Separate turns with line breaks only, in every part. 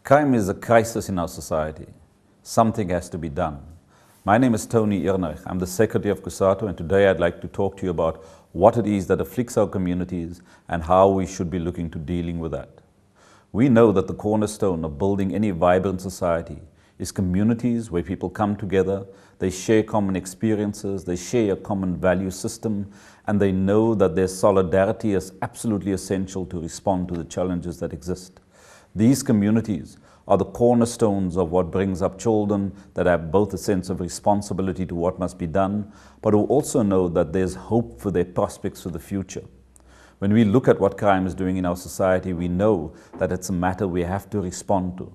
Crime is a crisis in our society. Something has to be done. My name is Tony Ehrenreich. I'm the Secretary of CUSATO, and today I'd like to talk to you about what it is that afflicts our communities and how we should be looking to dealing with that. We know that the cornerstone of building any vibrant society is communities where people come together, they share common experiences, they share a common value system, and they know that their solidarity is absolutely essential to respond to the challenges that exist. These communities are the cornerstones of what brings up children that have both a sense of responsibility to what must be done, but who also know that there's hope for their prospects for the future. When we look at what crime is doing in our society, we know that it's a matter we have to respond to.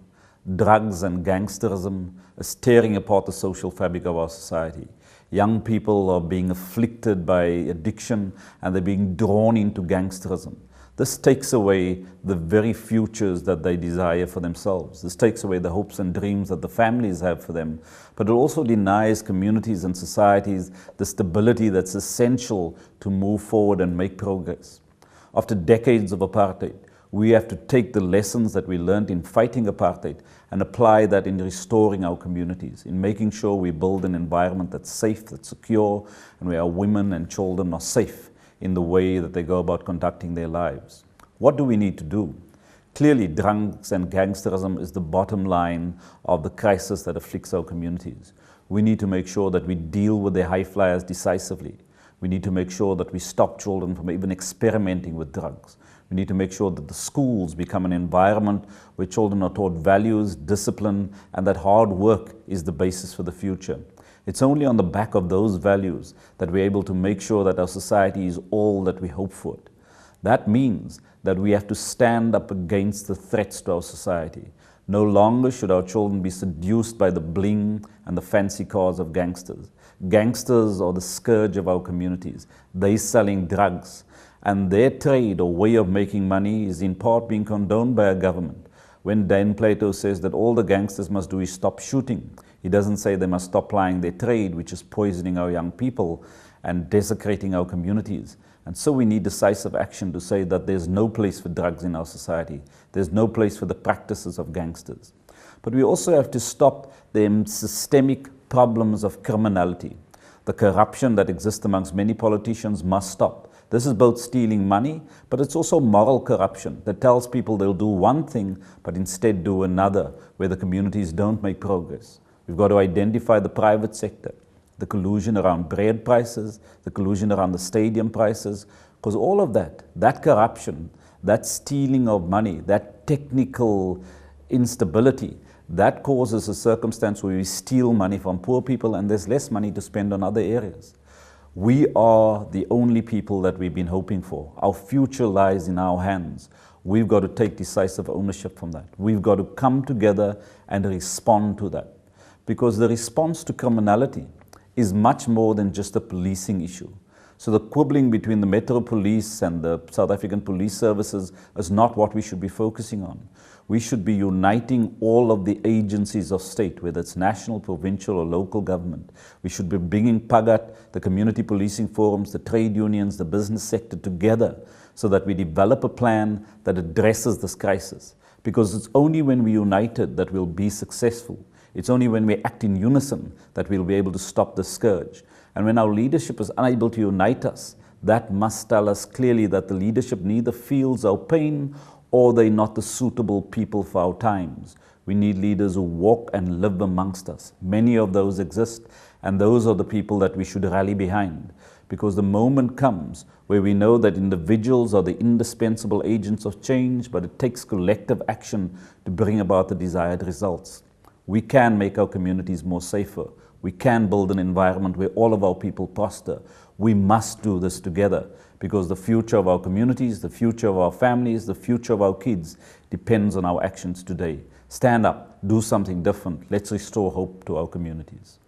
Drugs and gangsterism is tearing apart the social fabric of our society. Young people are being afflicted by addiction and they're being drawn into gangsterism. This takes away the very futures that they desire for themselves. This takes away the hopes and dreams that the families have for them. But it also denies communities and societies the stability that's essential to move forward and make progress. After decades of apartheid, we have to take the lessons that we learned in fighting apartheid and apply that in restoring our communities, in making sure we build an environment that's safe, that's secure, and where our women and children are safe in the way that they go about conducting their lives. What do we need to do? Clearly, drugs and gangsterism is the bottom line of the crisis that afflicts our communities. We need to make sure that we deal with the high flyers decisively. We need to make sure that we stop children from even experimenting with drugs. We need to make sure that the schools become an environment where children are taught values, discipline, and that hard work is the basis for the future. It's only on the back of those values that we're able to make sure that our society is all that we hope for it. That means that we have to stand up against the threats to our society. No longer should our children be seduced by the bling and the fancy cars of gangsters. Gangsters are the scourge of our communities. They're selling drugs, and their trade or way of making money is in part being condoned by our government. When Dan Plato says that all the gangsters must do is stop shooting, he doesn't say they must stop plying their trade, which is poisoning our young people and desecrating our communities. And so we need decisive action to say that there's no place for drugs in our society. There's no place for the practices of gangsters. But we also have to stop the systemic problems of criminality. The corruption that exists amongst many politicians must stop. This is both stealing money, but it's also moral corruption that tells people they'll do one thing, but instead do another, where the communities don't make progress. We've got to identify the private sector, the collusion around bread prices, the collusion around the stadium prices, because all of that corruption, that stealing of money, that technical instability, that causes a circumstance where we steal money from poor people and there's less money to spend on other areas. We are the only people that we've been hoping for. Our future lies in our hands. We've got to take decisive ownership from that. We've got to come together and respond to that. Because the response to criminality is much more than just a policing issue. So the quibbling between the Metro Police and the South African Police Services is not what we should be focusing on. We should be uniting all of the agencies of state, whether it's national, provincial, or local government. We should be bringing PAGAT, the community policing forums, the trade unions, the business sector together so that we develop a plan that addresses this crisis. Because it's only when we're united that we'll be successful. It's only when we act in unison that we'll be able to stop the scourge. And when our leadership is unable to unite us, that must tell us clearly that the leadership neither feels our pain or they're not the suitable people for our times. We need leaders who walk and live amongst us. Many of those exist, and those are the people that we should rally behind. Because the moment comes where we know that individuals are the indispensable agents of change, but it takes collective action to bring about the desired results. We can make our communities more safer. We can build an environment where all of our people prosper. We must do this together because the future of our communities, the future of our families, the future of our kids depends on our actions today. Stand up, do something different. Let's restore hope to our communities.